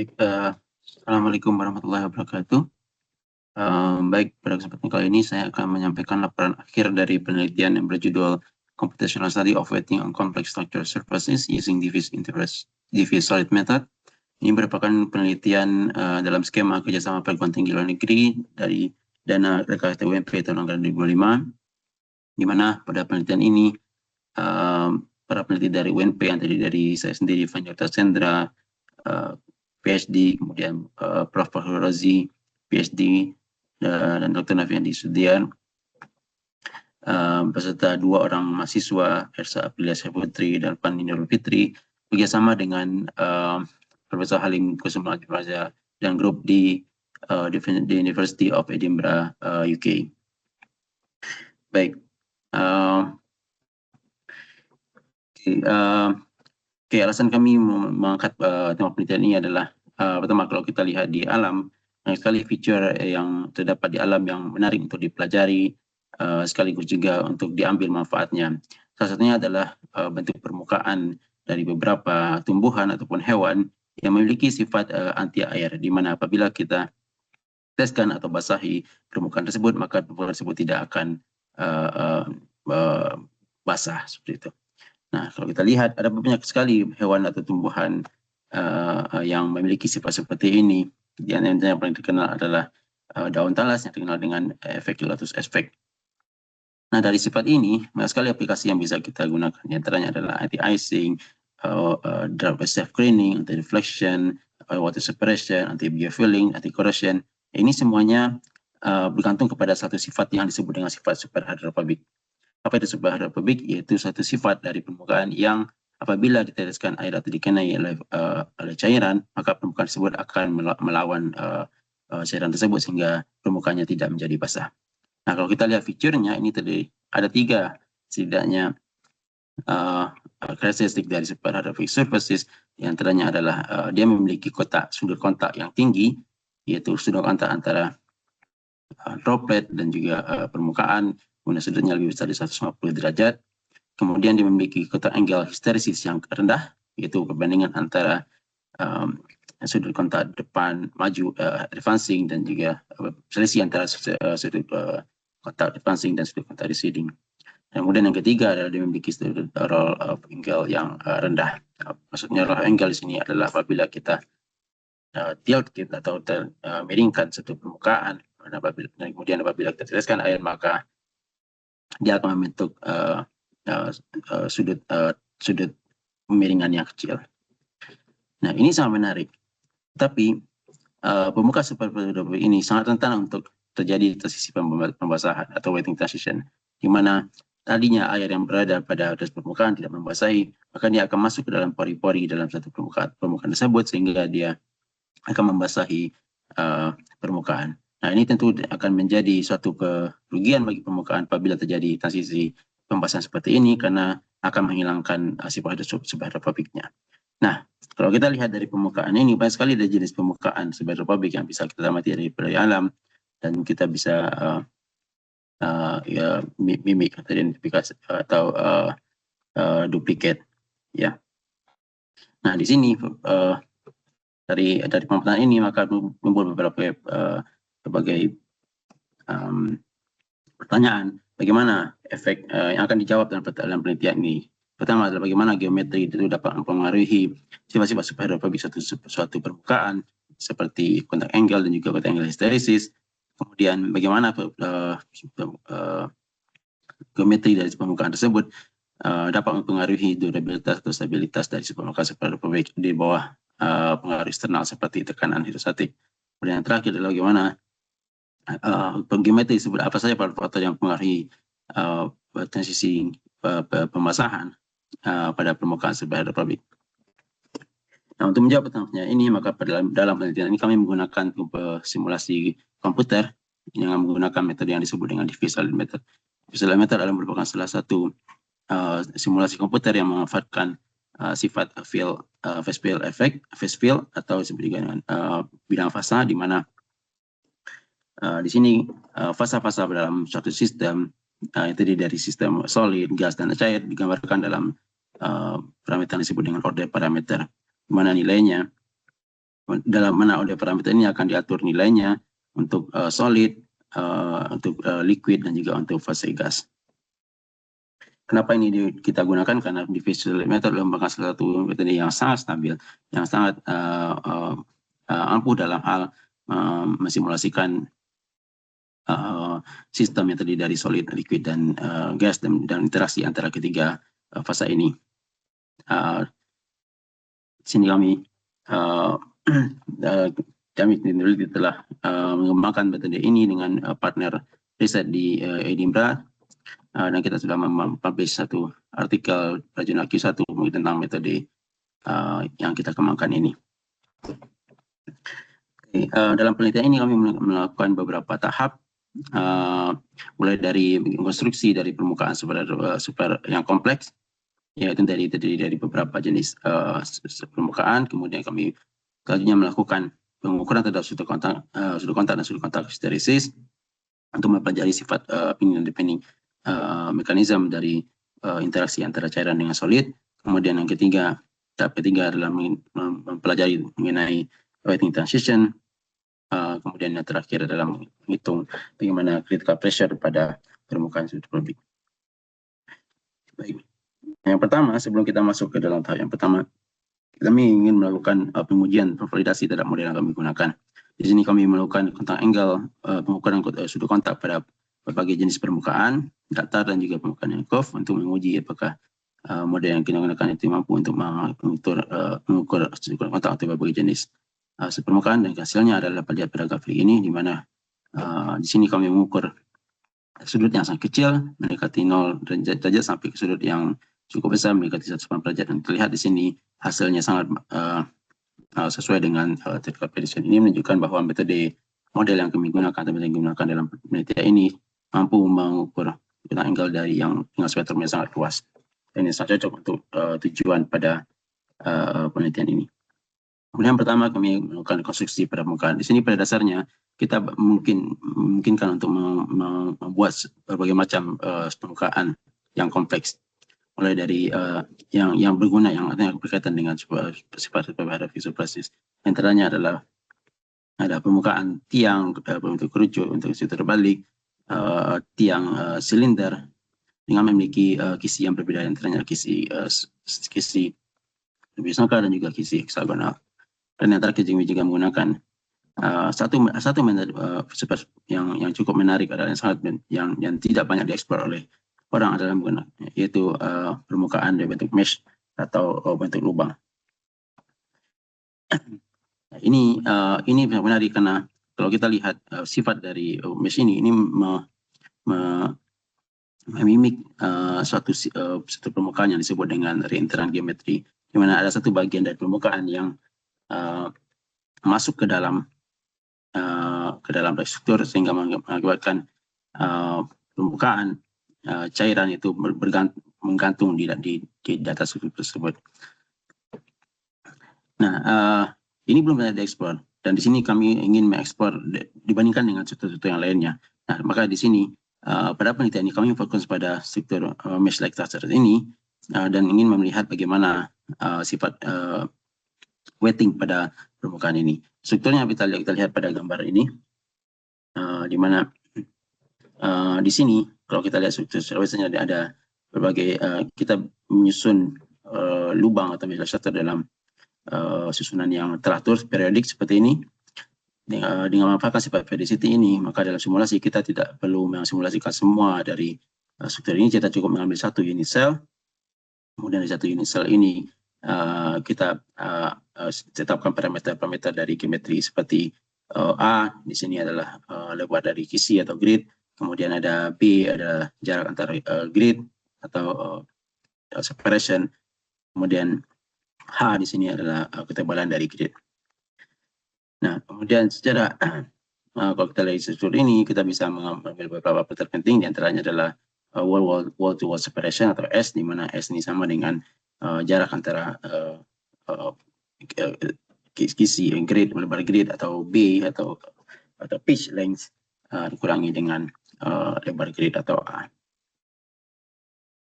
Baik, Assalamualaikum warahmatullahi wabarakatuh. Baik, pada kesempatan kali ini saya akan menyampaikan laporan akhir dari penelitian yang berjudul Computational Study of Weighting on Complex Structure Surfaces Using Diffuse Solid Method. Ini merupakan penelitian dalam skema kerjasama perguruan tinggi luar negeri dari dana RKHT UMP tahun anggaran 2005, di mana pada penelitian ini para peneliti dari UNP yang terdiri dari saya sendiri, Fanjota Sendra, PhD, kemudian Prof. Fahru Razi, PhD, dan Dr. Nafiandi Sudian, beserta 2 orang mahasiswa, Ersa Aprilia Syahputri dan Fani Nurul Fitri, bekerjasama dengan Profesor Halim Kusuma Raja dan grup di University of Edinburgh, UK. Baik, alasan kami mengangkat tema penelitian ini adalah pertama, kalau kita lihat di alam, banyak sekali feature yang terdapat di alam yang menarik untuk dipelajari, sekaligus juga untuk diambil manfaatnya. Salah satunya adalah bentuk permukaan dari beberapa tumbuhan ataupun hewan yang memiliki sifat anti air, di mana apabila kita teskan atau basahi permukaan tersebut, maka permukaan tersebut tidak akan basah seperti itu. Nah, kalau kita lihat ada banyak sekali hewan atau tumbuhan yang memiliki sifat seperti ini. Di antaranya yang paling terkenal adalah daun talas yang terkenal dengan Efeculatus effect. Nah, dari sifat ini banyak sekali aplikasi yang bisa kita gunakan. Di antaranya adalah anti-icing, drought self-cleaning, anti-reflection, water separation, anti-biofilling, anti-corrosion. Ini semuanya bergantung kepada satu sifat yang disebut dengan sifat superhydrophobic. Apa itu superhydrophobic? Yaitu satu sifat dari permukaan yang apabila diteteskan air atau dikenai oleh cairan, maka permukaan tersebut akan melawan cairan tersebut sehingga permukaannya tidak menjadi basah. Nah, kalau kita lihat fiturnya, ini tadi ada 3 setidaknya karakteristik dari superhydrophobic surfaces. Yang antaranya adalah dia memiliki sudut kontak yang tinggi, yaitu sudut kontak antara droplet dan juga permukaan, kemudian sudutnya lebih besar dari 150 derajat. Kemudian dia memiliki kontak angle hysteresis yang rendah, yaitu perbandingan antara sudut kontak depan maju advancing dan juga selisih antara sudut kontak advancing dan sudut kontak receding. Dan kemudian yang ketiga adalah dia memiliki sudut roll of angle yang rendah. Maksudnya roll of angle di sini adalah apabila kita tilt atau miringkan satu permukaan, dan kemudian apabila kita tiriskan air, maka dia akan membentuk sudut pemiringan yang kecil. Nah, ini sangat menarik. Tapi permukaan seperti ini sangat rentan untuk terjadi transisi pembasahan atau wetting transition, di mana tadinya air yang berada pada atas permukaan tidak membasahi, maka dia akan masuk ke dalam pori-pori dalam satu permukaan tersebut sehingga dia akan membasahi permukaan. Nah, ini tentu akan menjadi suatu kerugian bagi permukaan apabila terjadi transisi pembasahan seperti ini, karena akan menghilangkan sifat superhydrophobicnya. Nah, kalau kita lihat dari permukaan ini, banyak sekali ada jenis permukaan superhydrophobic yang bisa kita amati dari alam, dan kita bisa mimik atau identifikasi atau duplikat, ya. Nah, di sini dari pemaparan ini maka muncul beberapa berbagai pertanyaan, bagaimana efek yang akan dijawab dalam penelitian ini. Pertama adalah bagaimana geometri itu dapat mempengaruhi sifat-sifat superhydrophobic suatu permukaan seperti kontak angle dan juga kontak angle hysteresis. Kemudian bagaimana geometri dari permukaan tersebut dapat mempengaruhi durabilitas atau stabilitas dari permukaan superhydrophobic di bawah pengaruh eksternal seperti tekanan hidrostatik. Kemudian yang terakhir adalah bagaimana geometri seperti apa saja faktor yang mempengaruhi transisi pembasahan pada permukaan superhydrophobic. Nah, untuk menjawab pertanyaan ini, maka dalam penelitian ini kami menggunakan simulasi komputer yang menggunakan metode yang disebut dengan diffuse solid method. Diffuse solid method adalah merupakan salah satu simulasi komputer yang memanfaatkan sifat phase field atau disebut dengan bidang fasa, di mana di sini fasa-fasa dalam suatu sistem yang terdiri dari sistem solid, gas, dan cair digambarkan dalam parameter yang disebut dengan order parameter, di mana nilainya dalam mana oleh parameter ini akan diatur nilainya untuk solid, untuk liquid, dan juga untuk fase gas. Kenapa ini kita gunakan? Karena diffusion method merupakan salah satu metode yang sangat stabil, yang sangat ampuh dalam hal mensimulasikan sistem yang terdiri dari solid, liquid, dan gas, dan interaksi antara ketiga fasa ini. Di sini kami telah mengembangkan metode ini dengan partner riset di Edinburgh, dan kita sudah mempublish satu artikel jurnal Q1 tentang metode yang kita kembangkan ini. Dalam penelitian ini kami melakukan beberapa tahap, mulai dari konstruksi dari permukaan super yang kompleks, yaitu terdiri dari beberapa jenis permukaan. Kemudian kami selanjutnya melakukan pengukuran terhadap sudut kontak dan sudut kontak histeresis untuk mempelajari sifat pinning dan depending mekanisme dari interaksi antara cairan dengan solid. Kemudian yang ketiga, tahap ketiga adalah mempelajari mengenai wetting transition. Kemudian yang terakhir adalah menghitung bagaimana critical pressure pada permukaan sudut produk. Baik. Yang pertama, sebelum kita masuk ke dalam tahap yang pertama, kami ingin melakukan pengujian validasi terhadap model yang kami gunakan. Di sini kami melakukan kontak angle, pengukuran sudut kontak pada berbagai jenis permukaan, datar dan juga permukaan yang curve, untuk menguji apakah model yang kita gunakan itu mampu untuk mengukur sudut kontak untuk berbagai jenis permukaan. Dan hasilnya adalah pada grafik ini, di mana di sini kami mengukur sudut yang sangat kecil mendekati 0 derajat sampai ke sudut yang cukup besar mendekati 180 derajat, dan terlihat di sini hasilnya sangat sesuai dengan technical prediction. Ini menunjukkan bahwa metode model yang kami gunakan atau yang digunakan dalam penelitian ini mampu mengukur angle dari yang dengan spektrum yang sangat luas. Dan ini sangat cocok untuk tujuan pada penelitian ini. Kemudian pertama kami melakukan konstruksi pada permukaan. Di sini pada dasarnya kita memungkinkan untuk membuat berbagai macam permukaan yang kompleks, mulai dari yang berguna, yang artinya berkaitan dengan sifat pada visualisis. Antaranya adalah ada permukaan tiang berbentuk kerucut untuk situ terbalik, tiang silinder dengan memiliki kisi yang berbeda, antaranya kisi lebih sangka dan juga kisi heksagonal. Dan yang terakhir juga menggunakan satu metode yang cukup menarik adalah yang tidak banyak dieksplor oleh orang adalah menggunakan, yaitu permukaan dari bentuk mesh atau bentuk lubang. Ini menarik karena kalau kita lihat sifat dari mesh ini memimik suatu permukaan yang disebut dengan reenteran geometri, di mana ada satu bagian dari permukaan yang masuk ke dalam struktur sehingga mengakibatkan permukaan cairan itu menggantung di data struktur tersebut. Nah, ini belum pernah dieksplor, dan di sini kami ingin mengeksplor dibandingkan dengan struktur-struktur yang lainnya. Nah, maka di sini pada penelitian ini kami fokus pada struktur mesh-like structure ini dan ingin melihat bagaimana sifat wetting pada permukaan ini. Strukturnya kita lihat pada gambar ini, di mana di sini kalau kita lihat struktur biasanya ada berbagai kita menyusun lubang atau mesh structure dalam susunan yang teratur periodik seperti ini. Dengan memanfaatkan sifat periodicity ini, maka dalam simulasi kita tidak perlu mensimulasikan semua dari struktur ini. Kita cukup mengambil satu unit cell, kemudian dari satu unit cell ini kita tetapkan parameter dari geometri seperti A di sini adalah lebar dari kisi atau grid, kemudian ada B ada jarak antara grid atau separation, kemudian H di sini adalah ketebalan dari grid. Nah, kemudian secara kalau kita lihat struktur ini, kita bisa mengambil beberapa parameter penting, di antaranya adalah wall to wall separation atau S, di mana S ini sama dengan jarak antara kisi grid, lebar grid, atau B atau pitch length dikurangi dengan lebar grid atau A.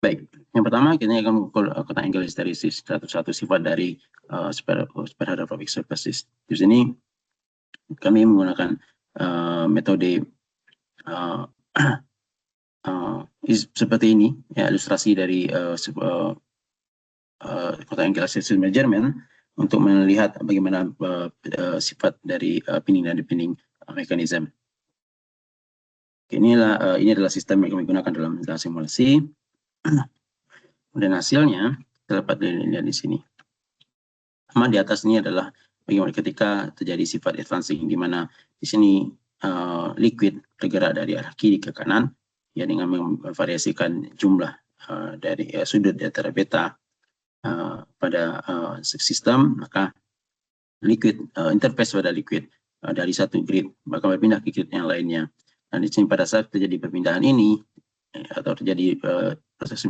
Baik, yang pertama kita akan mengukur kontak angle histeresis, satu sifat dari superhydrophobic surfaces. Di sini kami menggunakan metode seperti ini, ya, ilustrasi dari kotak angle axis measurement untuk melihat bagaimana sifat dari pinning dan depinning mechanism. Ini adalah sistem yang kami gunakan dalam simulasi. Kemudian hasilnya kita dapat dilihat di sini. Di atas ini adalah bagaimana ketika terjadi sifat advancing, di mana di sini liquid bergerak dari arah kiri ke kanan, ya, dengan memvariasikan jumlah dari sudut antara beta pada sistem, maka liquid interface pada liquid dari satu grid bakal berpindah ke grid yang lainnya. Dan di sini pada saat terjadi perpindahan ini atau terjadi proses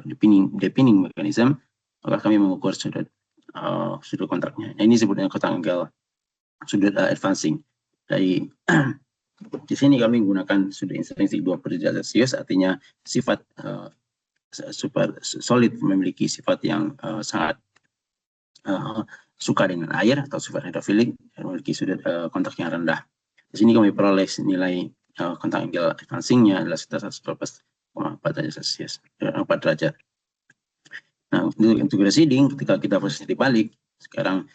depinning mechanism, maka kami mengukur sudut kontaknya. Nah, ini disebut dengan kotak angle sudut advancing. Dari di sini kami menggunakan sudut intrinsik 20 derajat Celcius, artinya sifat super solid memiliki sifat yang sangat suka dengan air atau sifat hidrofilik, memiliki sudut kontak yang rendah. Di sini kami peroleh nilai kontak angle advancing-nya adalah sekitar 112,4 derajat Celcius, 4 derajat. Nah, untuk receding, ketika kita posisi dibalik, sekarang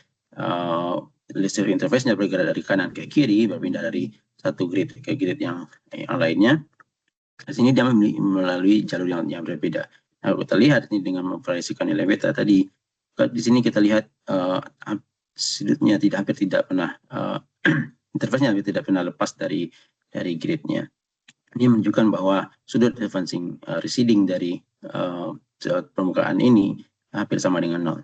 listrik interface-nya bergerak dari kanan ke kiri, berpindah dari satu grid ke grid yang lainnya. Di sini dia melalui jalur yang berbeda. Nah, kita lihat ini dengan memvariasikan nilai beta tadi. Di sini kita lihat sudutnya hampir tidak pernah interface-nya tidak pernah lepas dari gridnya. Ini menunjukkan bahwa sudut advancing receding dari permukaan ini hampir sama dengan nol.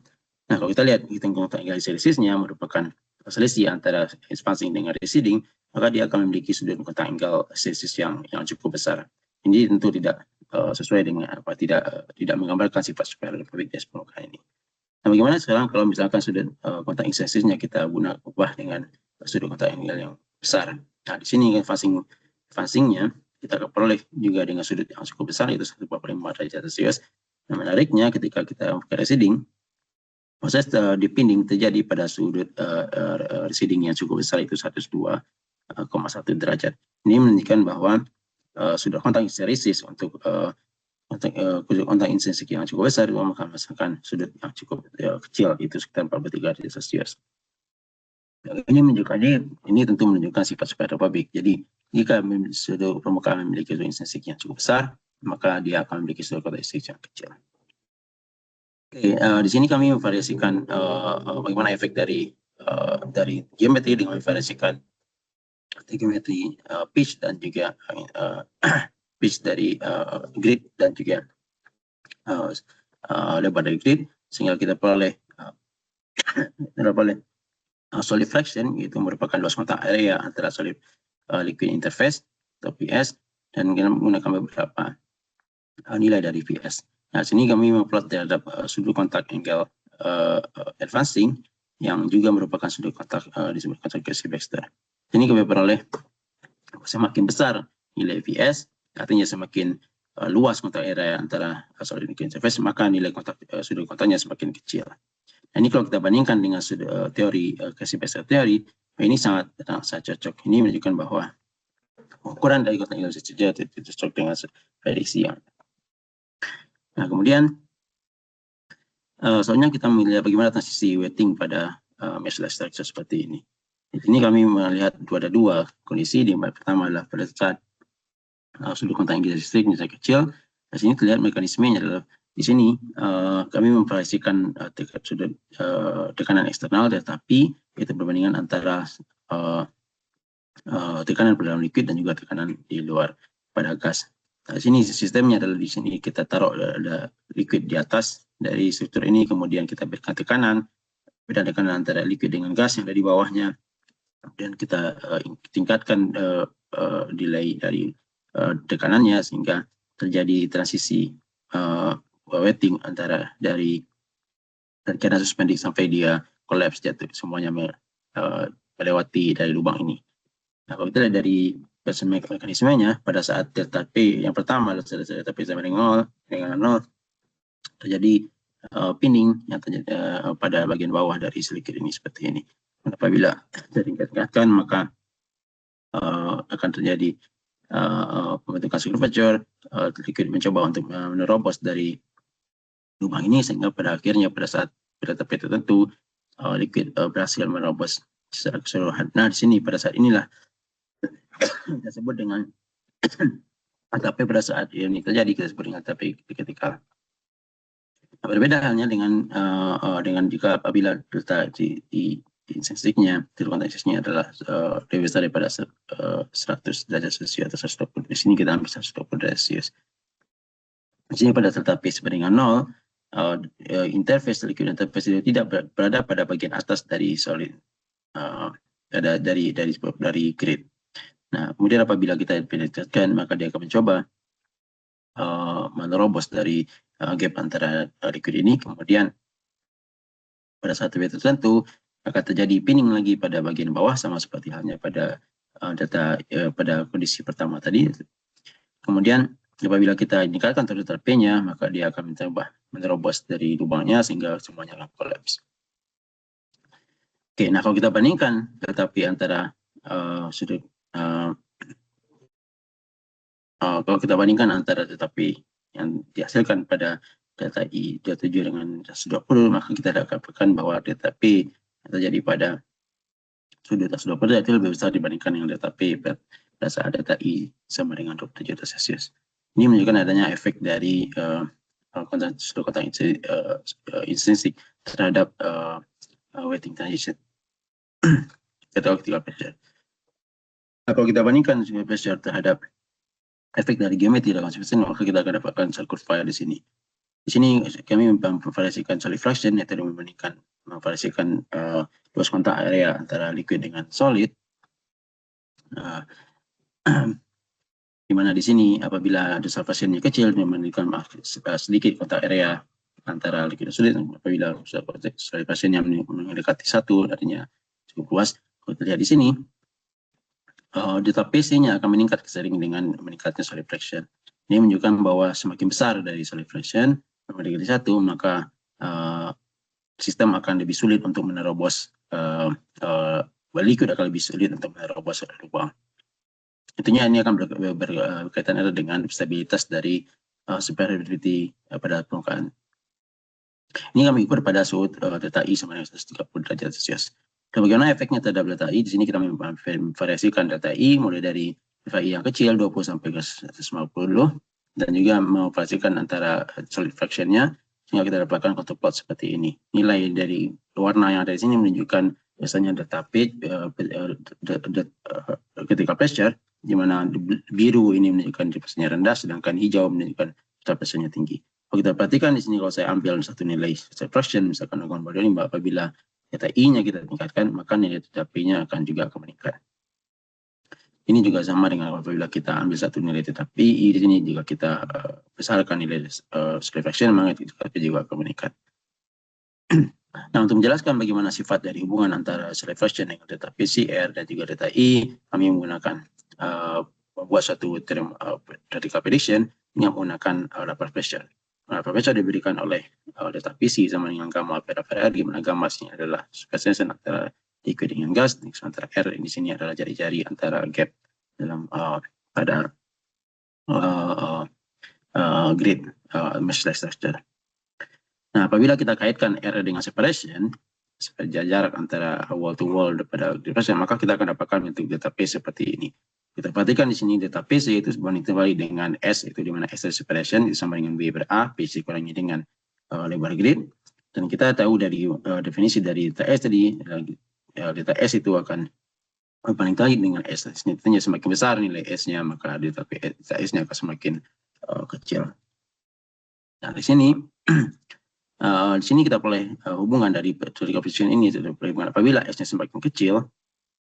Nah, kalau kita lihat hitung kontak angle hysteresis-nya merupakan selisih antara advancing dengan receding, maka dia akan memiliki sudut kontak angle hysteresis yang cukup besar. Ini tentu tidak sesuai dengan tidak menggambarkan sifat superlatif dari permukaan ini. Nah, bagaimana sekarang kalau misalkan sudut kontak hysteresis-nya kita ubah dengan sudut kontak angle yang besar? Nah, di sini advancing-nya kita peroleh juga dengan sudut yang cukup besar, yaitu 145 derajat Celcius. Nah, menariknya ketika kita receding, proses depinning terjadi pada sudut receding yang cukup besar, itu 102,1 derajat. Ini menunjukkan bahwa sudut kontak hysteresis untuk kontak intrinsik yang cukup besar menghasilkan sudut yang cukup kecil, itu sekitar 43 derajat Celcius. Ini tentu menunjukkan sifat superlatif. Jadi jika sudut permukaan memiliki sudut intrinsik yang cukup besar, maka dia akan memiliki sudut kontak intrinsik yang kecil. Oke, di sini kami memvariasikan bagaimana efek dari geometri dengan memvariasikan geometri pitch dan juga pitch dari grid dan juga lebar dari grid, sehingga kita peroleh solid fraction, yaitu merupakan luas kontak area antara solid liquid interface atau PS, dan kita menggunakan beberapa nilai dari PS. Nah, sini kami memplot terhadap sudut kontak angle advancing yang juga merupakan sudut kontak disebut kontak Casey-Baxter. Sini kami peroleh semakin besar nilai PS, artinya semakin luas kontak area antara solid liquid interface, maka nilai sudut kontaknya semakin kecil. Nah, ini kalau kita bandingkan dengan teori Casey-Baxter teori, ini sangat cocok. Ini menunjukkan bahwa ukuran dari kontak angle itu cocok dengan prediksi yang. Nah, kemudian soalnya kita melihat bagaimana transisi weighting pada meshless structure seperti ini. Di sini kami melihat ada dua kondisi. Di pertama adalah pada saat sudut kontak angle listrik misalnya kecil. Di sini terlihat mekanismenya adalah di sini kami memvariasikan sudut tekanan eksternal, tetapi itu perbandingan antara tekanan pada dalam liquid dan juga tekanan di luar pada gas. Nah, di sini sistemnya adalah di sini kita taruh ada liquid di atas dari struktur ini, kemudian kita berikan tekanan, beda tekanan antara liquid dengan gas yang ada di bawahnya, dan kita tingkatkan delay dari tekanannya sehingga terjadi transisi weighting antara dari keadaan suspending sampai dia collapse, jatuh semuanya melewati dari lubang ini. Nah, kalau kita lihat dari mekanismenya, pada saat delta P yang pertama, delta P sama dengan 0, terjadi pinning yang terjadi pada bagian bawah dari liquid ini seperti ini. Apabila ditingkatkan, maka akan terjadi pembentukan curvature. Liquid mencoba untuk menerobos dari lubang ini, sehingga pada akhirnya pada saat pada tepi tertentu liquid berhasil menerobos secara keseluruhan. Nah, di sini pada saat inilah kita sebut dengan ATP. Pada saat ini terjadi kita sebut dengan ATP ketika. Berbeda halnya dengan jika apabila delta di insensitifnya, titik kontaksisnya adalah lebih besar daripada 100 derajat Celcius atau 120. Di sini kita ambil 120 derajat Celcius. Di sini pada delta P sama dengan 0, interface liquid interface itu tidak berada pada bagian atas dari solid, dari grid. Nah, kemudian apabila kita penetrasikan, maka dia akan mencoba menerobos dari gap antara liquid ini. Kemudian pada saat tertentu akan terjadi pinning lagi pada bagian bawah, sama seperti halnya pada pada kondisi pertama tadi. Kemudian apabila kita indikasikan delta P-nya, maka dia akan mencoba menerobos dari lubangnya sehingga semuanya akan kolaps. Oke, nah kalau kita bandingkan delta P antara kalau kita bandingkan antara delta P yang dihasilkan pada delta I 27 dengan 120, maka kita dapatkan bahwa delta P yang terjadi pada sudut 120 itu lebih besar dibandingkan dengan delta P pada saat delta I sama dengan 27 derajat Celcius. Ini menunjukkan adanya efek dari sudut kotak intrinsik terhadap wetting transition atau critical pressure. Nah, kalau kita bandingkan critical pressure terhadap efek dari geometri dalam konstruksi, maka kita akan dapatkan circle file di sini. Di sini kami memvariasikan solid fraction, yaitu memvariasikan luas kontak area antara liquid dengan solid. Di mana di sini apabila ada surface-nya kecil, membandingkan sedikit kontak area antara liquid dan solid. Apabila solid fraction-nya mendekati 1, artinya cukup luas. Kalau terlihat di sini, delta PC-nya akan meningkat seiring dengan meningkatnya solid fraction. Ini menunjukkan bahwa semakin besar dari solid fraction mendekati 1, maka sistem akan lebih sulit untuk menerobos, liquid akan lebih sulit untuk menerobos lubang. Tentunya ini akan berkaitan dengan stabilitas dari superheativity pada permukaan. Ini kami ukur pada suhu delta I sama dengan 130 derajat Celcius. Dan bagaimana efeknya terhadap delta I? Di sini kita memvariasikan delta I mulai dari delta I yang kecil 20 sampai ke 150 dan juga memvariasikan antara solid fraction-nya sehingga kita dapatkan contour plot seperti ini. Nilai dari warna yang ada di sini menunjukkan biasanya delta P critical pressure, di mana biru ini menunjukkan pressure-nya rendah, sedangkan hijau menunjukkan pressure-nya tinggi. Kalau kita perhatikan di sini, kalau saya ambil satu nilai fraction, misalkan 0,25, apabila delta I-nya kita tingkatkan, maka nilai delta P-nya akan juga meningkat. Ini juga sama dengan apabila kita ambil satu nilai delta P, di sini juga kita besarkan nilai solid fraction, maka delta P juga akan meningkat. Nah, untuk menjelaskan bagaimana sifat dari hubungan antara solid fraction dengan delta PCR dan juga delta I, kami menggunakan membuat suatu term radical prediction yang menggunakan lapar pressure. Lapar pressure diberikan oleh delta PC sama dengan gamma pada R, di mana gamma ini adalah spesies antara liquid dengan gas, sementara R di sini adalah jari-jari antara gap dalam pada grid mesh structure. Nah, apabila kita kaitkan R dengan separation, jarak antara wall to wall pada separation, maka kita akan dapatkan bentuk delta P seperti ini. Kita perhatikan di sini delta PC itu sebanding terbalik dengan S, itu di mana S separation itu sama dengan B per A, PC kurangi dengan lebar grid. Dan kita tahu dari definisi dari delta S tadi, delta S itu akan paling tinggi dengan S. Tentunya semakin besar nilai S-nya, maka delta S-nya akan semakin kecil. Nah, di sini kita boleh hubungan dari critical precision ini, apabila S-nya semakin kecil,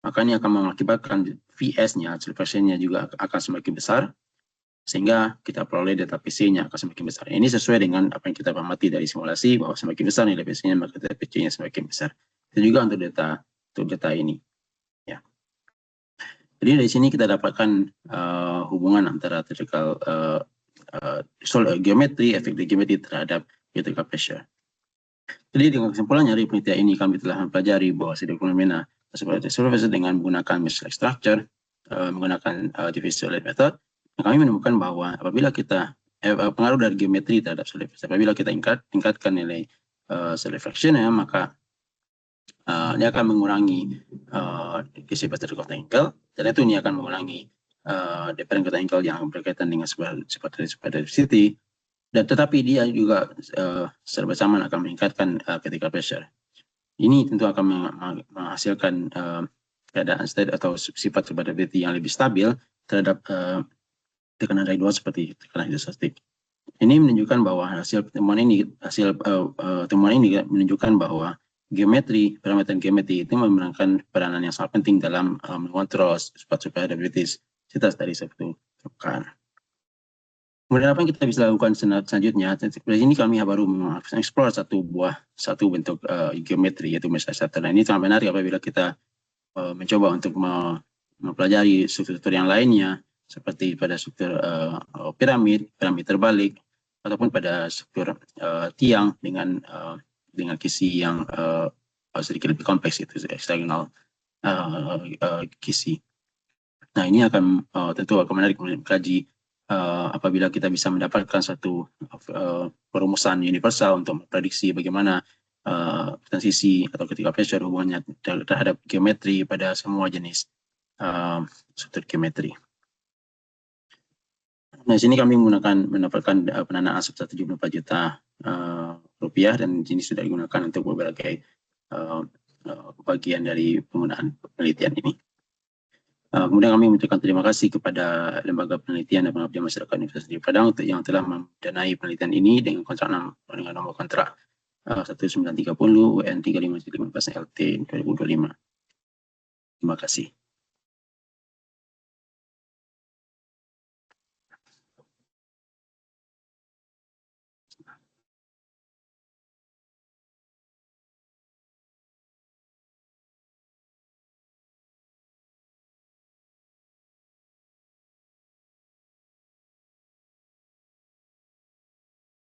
maka ini akan mengakibatkan VS-nya, precision-nya juga akan semakin besar, sehingga kita peroleh delta PC-nya akan semakin besar. Ini sesuai dengan apa yang kita amati dari simulasi, bahwa semakin besar nilai PC-nya, maka delta PC-nya semakin besar. Itu juga untuk data ini. Ya. Jadi dari sini kita dapatkan hubungan antara critical geometri, efek geometri terhadap critical pressure. Jadi dengan kesimpulannya dari penelitian ini kami telah mempelajari bahwa fenomena seperti surface dengan menggunakan mesh structure, menggunakan diffusion method. Kami menemukan bahwa apabila kita pengaruh dari geometri terhadap surface, apabila kita tingkatkan nilai reflection ya, maka dia akan mengurangi disipas dari cotton angle, dan itu ini akan mengurangi dependent cotton angle yang berkaitan dengan sifat resistivity. Dan tetapi dia juga secara bersamaan akan meningkatkan critical pressure. Ini tentu akan menghasilkan keadaan state atau sifat survivability yang lebih stabil terhadap tekanan dari luar seperti tekanan hidrostatik. Ini menunjukkan bahwa temuan ini menunjukkan bahwa parameter geometri itu memerankan peranan yang sangat penting dalam mengontrol sifat survivability dari suatu permukaan. Kemudian apa yang kita bisa lakukan selanjutnya? Di sini kami baru mengeksplor satu bentuk geometri, yaitu mesh structure. Nah, ini sangat menarik apabila kita mencoba untuk mempelajari struktur yang lainnya, seperti pada struktur piramid terbalik, ataupun pada struktur tiang dengan kisi yang sedikit lebih kompleks, itu hexagonal kisi. Nah, ini akan tentu akan menarik mengkaji apabila kita bisa mendapatkan satu perumusan universal untuk memprediksi bagaimana transisi atau critical pressure hubungannya terhadap geometri pada semua jenis struktur geometri. Nah, di sini kami mendapatkan pendanaan sebesar 74 juta rupiah, dan ini sudah digunakan untuk berbagai bagian dari penggunaan penelitian ini. Kemudian kami mengucapkan terima kasih kepada Lembaga Penelitian dan Pengabdian Masyarakat Universitas Padang yang telah mendanai penelitian ini dengan kontrak dengan nomor kontrak 1930 UN 3515 LT 2025. Terima kasih.